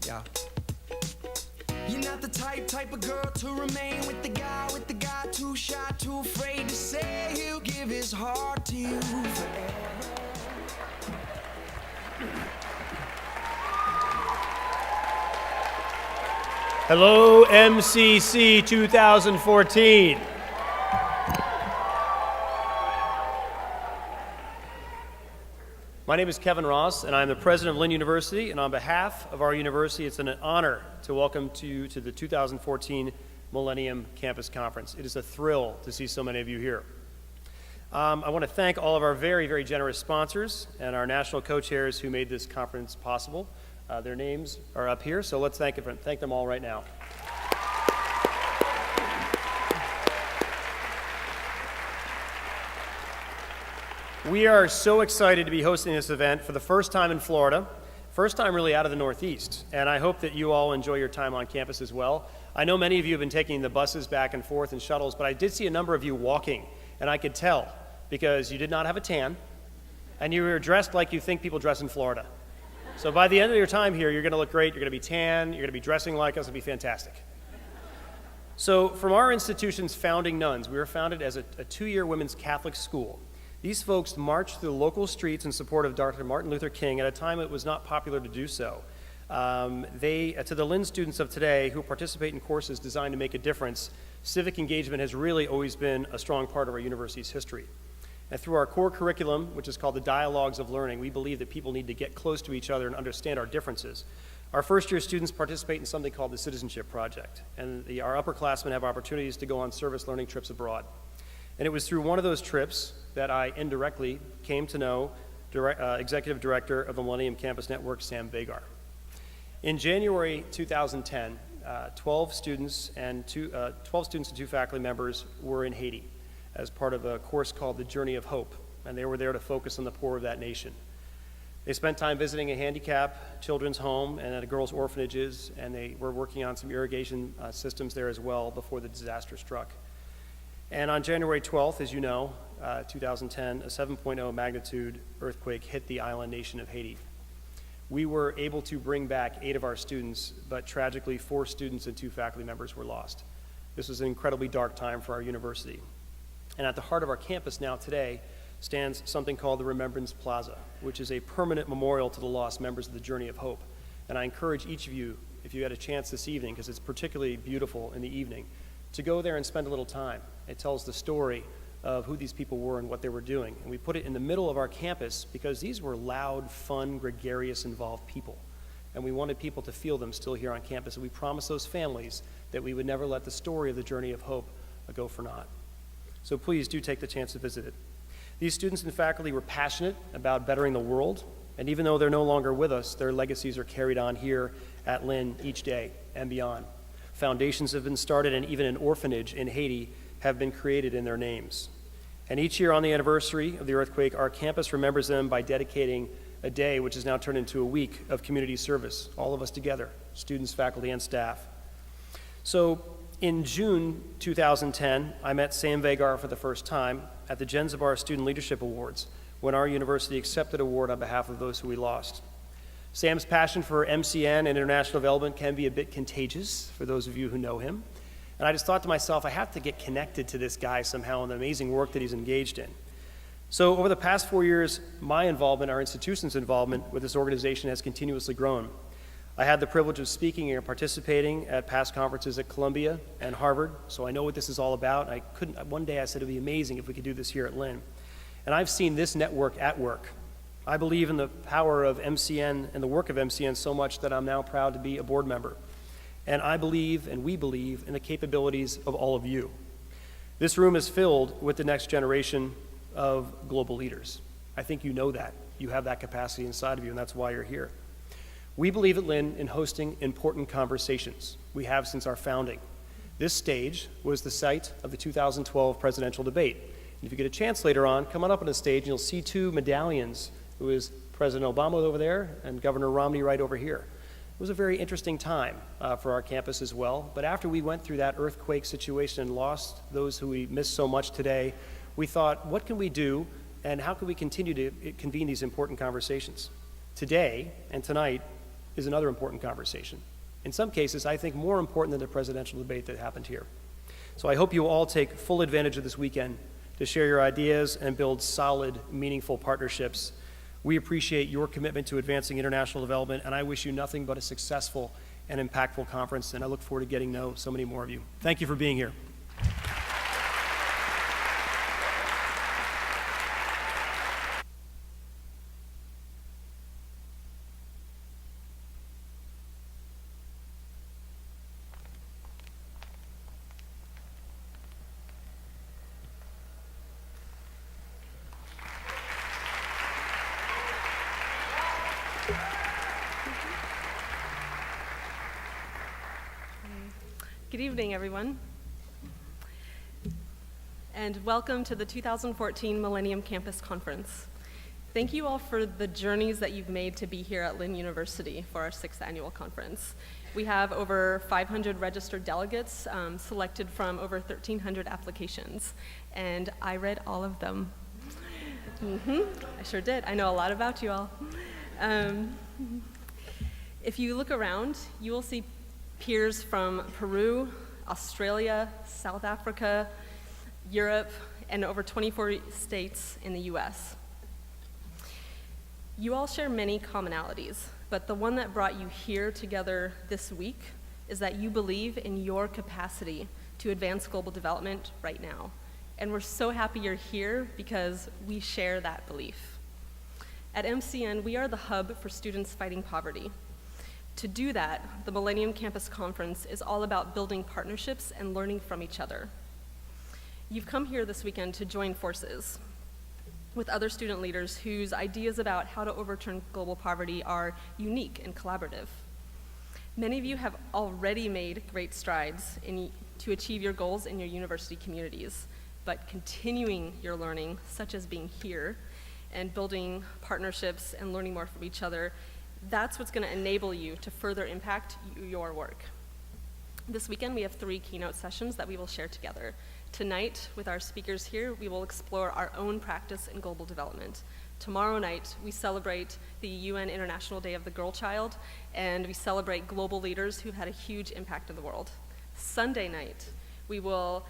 Yeah. You're not the type of girl to remain with the guy too shy, too afraid to say he'll give his heart to you forever. Hello, MCC2014. My name is Kevin Ross, and I'm the president of Lynn University, and on behalf of our university, it's an honor to welcome you to the 2014 Millennium Campus Conference. It is a thrill to see so many of you here. I want to thank all of our very, very generous sponsors and our national co-chairs who made this conference possible. Their names are up here, so let's thank them all right now. We are so excited to be hosting this event for the first time in Florida, first time really out of the Northeast, and I hope that you all enjoy your time on campus as well. I know many of you have been taking the buses back and forth and shuttles, but I did see a number of you walking, and I could tell because you did not have a tan, and you were dressed like you think people dress in Florida. So by the end of your time here, you're going to look great, you're going to be tan, you're going to be dressing like us, it'll be fantastic. So from our institution's founding nuns, we were founded as a two-year women's Catholic school. These folks marched through the local streets in support of Dr. Martin Luther King at a time it was not popular to do so. To the Lynn students of today who participate in courses designed to make a difference, civic engagement has really always been a strong part of our university's history. And through our core curriculum, which is called the Dialogues of Learning, we believe that people need to get close to each other and understand our differences. Our first-year students participate in something called the Citizenship Project, and our upperclassmen have opportunities to go on service learning trips abroad. And it was through one of those trips that I indirectly came to know Executive Director of the Millennium Campus Network, Sam Vagar. In January 2010, 12 students and two faculty members were in Haiti as part of a course called The Journey of Hope, and they were there to focus on the poor of that nation. They spent time visiting a handicapped children's home and at a girls' orphanages, and they were working on some irrigation systems there as well before the disaster struck. And on January 12th, as you know, 2010, a 7.0 magnitude earthquake hit the island nation of Haiti. We were able to bring back 8 of our students, but tragically 4 students and 2 faculty members were lost. This was an incredibly dark time for our university. And at the heart of our campus now today stands something called the Remembrance Plaza, which is a permanent memorial to the lost members of the Journey of Hope. And I encourage each of you, if you had a chance this evening, because it's particularly beautiful in the evening, to go there and spend a little time. It tells the story of who these people were and what they were doing. And we put it in the middle of our campus because these were loud, fun, gregarious, involved people. And we wanted people to feel them still here on campus. And we promised those families that we would never let the story of the Journey of Hope go for naught. So please do take the chance to visit it. These students and faculty were passionate about bettering the world. And even though they're no longer with us, their legacies are carried on here at Lynn each day and beyond. Foundations have been started, and even an orphanage in Haiti have been created in their names. And each year on the anniversary of the earthquake, our campus remembers them by dedicating a day, which has now turned into a week of community service, all of us together, students, faculty, and staff. So in June 2010, I met Sam Vagar for the first time at the Genzibar Student Leadership Awards, when our university accepted an award on behalf of those who we lost. Sam's passion for MCN and international development can be a bit contagious for those of you who know him. And I just thought to myself, I have to get connected to this guy somehow and the amazing work that he's engaged in. So over the past 4 years, my involvement, our institution's involvement with this organization has continuously grown. I had the privilege of speaking and participating at past conferences at Columbia and Harvard, so I know what this is all about. One day I said it'd be amazing if we could do this here at Lynn. And I've seen this network at work. I believe in the power of MCN and the work of MCN so much that I'm now proud to be a board member. And I believe, and we believe, in the capabilities of all of you. This room is filled with the next generation of global leaders. I think you know that. You have that capacity inside of you, and that's why you're here. We believe at Lynn in hosting important conversations. We have since our founding. This stage was the site of the 2012 presidential debate. And if you get a chance later on, come on up on the stage and you'll see 2 medallions. Who is President Obama over there and Governor Romney right over here. It was a very interesting time for our campus as well. But after we went through that earthquake situation and lost those who we miss so much today, we thought, what can we do and how can we continue to convene these important conversations? Today and tonight is another important conversation. In some cases, I think more important than the presidential debate that happened here. So I hope you all take full advantage of this weekend to share your ideas and build solid, meaningful partnerships. We appreciate your commitment to advancing international development, and I wish you nothing but a successful and impactful conference, and I look forward to getting to know so many more of you. Thank you for being here. Good evening, everyone, and welcome to the 2014 Millennium Campus Conference. Thank you all for the journeys that you've made to be here at Lynn University for our 6th annual conference. We have over 500 registered delegates selected from over 1,300 applications, and I read all of them. I sure did. I know a lot about you all. If you look around, you will see peers from Peru, Australia, South Africa, Europe, and over 24 states in the US. You all share many commonalities, but the one that brought you here together this week is that you believe in your capacity to advance global development right now. And we're so happy you're here because we share that belief. At MCN, we are the hub for students fighting poverty. To do that, the Millennium Campus Conference is all about building partnerships and learning from each other. You've come here this weekend to join forces with other student leaders whose ideas about how to overturn global poverty are unique and collaborative. Many of you have already made great strides to achieve your goals in your university communities, but continuing your learning, such as being here and building partnerships and learning more from each other, that's what's going to enable you to further impact your work. This weekend, we have 3 keynote sessions that we will share together. Tonight, with our speakers here, we will explore our own practice in global development. Tomorrow night, we celebrate the UN International Day of the Girl Child, and we celebrate global leaders who've had a huge impact in the world. Sunday night, we will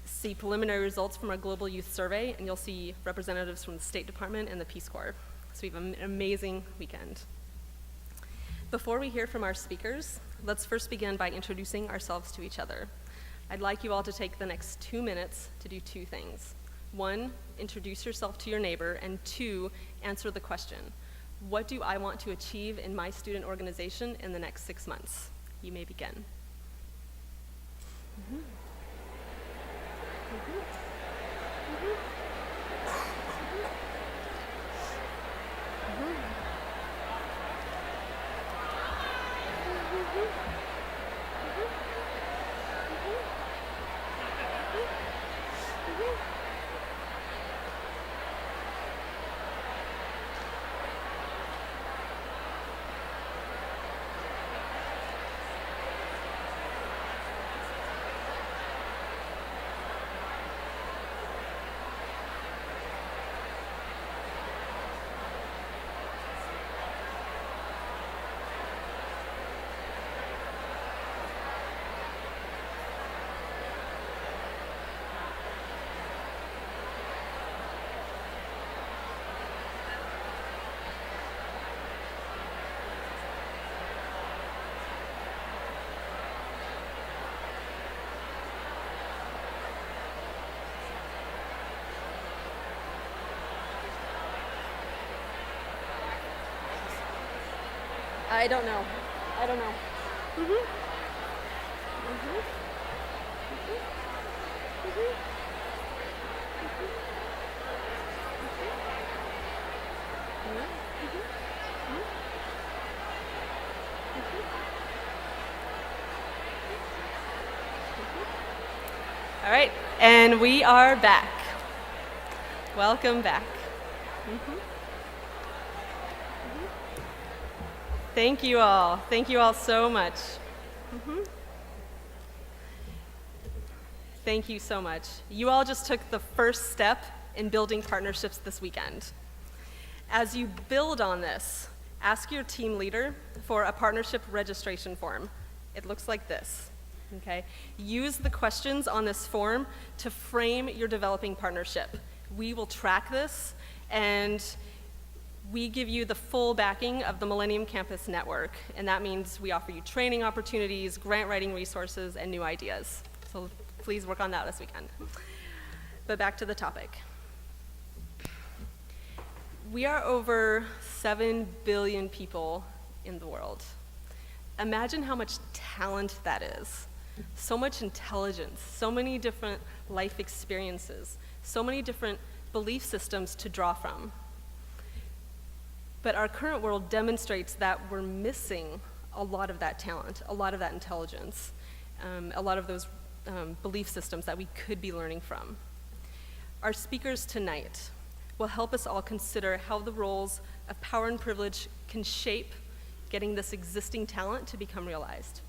see preliminary results from our Global Youth Survey, and you'll see representatives from the State Department and the Peace Corps. So we have an amazing weekend. Before we hear from our speakers, let's first begin by introducing ourselves to each other. I'd like you all to take the next 2 minutes to do 2 things. 1, introduce yourself to your neighbor, and 2, answer the question, what do I want to achieve in my student organization in the next 6 months? You may begin. I don't know. All right, and we are back. Welcome back. Thank you all. Thank you all so much. Thank you so much. You all just took the first step in building partnerships this weekend. As you build on this, ask your team leader for a partnership registration form. It looks like this, okay? Use the questions on this form to frame your developing partnership. We will track this, and we give you the full backing of the Millennium Campus Network, and that means we offer you training opportunities, grant writing resources, and new ideas. So please work on that this weekend. But back to the topic. We are over 7 billion people in the world. Imagine how much talent that is. So much intelligence, so many different life experiences, so many different belief systems to draw from. But our current world demonstrates that we're missing a lot of that talent, a lot of that intelligence, a lot of those belief systems that we could be learning from. Our speakers tonight will help us all consider how the roles of power and privilege can shape getting this existing talent to become realized.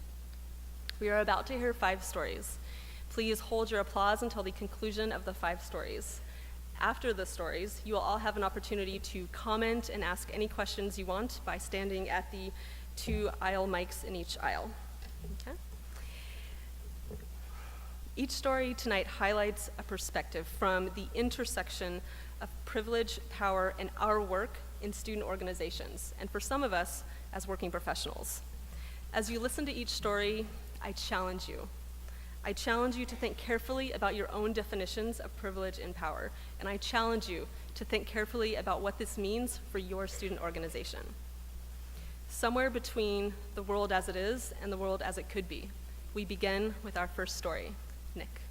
We are about to hear 5 stories. Please hold your applause until the conclusion of the 5 stories. After the stories, you will all have an opportunity to comment and ask any questions you want by standing at the 2 aisle mics in each aisle. Okay? Each story tonight highlights a perspective from the intersection of privilege, power, and our work in student organizations, and for some of us as working professionals. As you listen to each story, I challenge you. I challenge you to think carefully about your own definitions of privilege and power, and I challenge you to think carefully about what this means for your student organization. Somewhere between the world as it is and the world as it could be, we begin with our first story. Nick.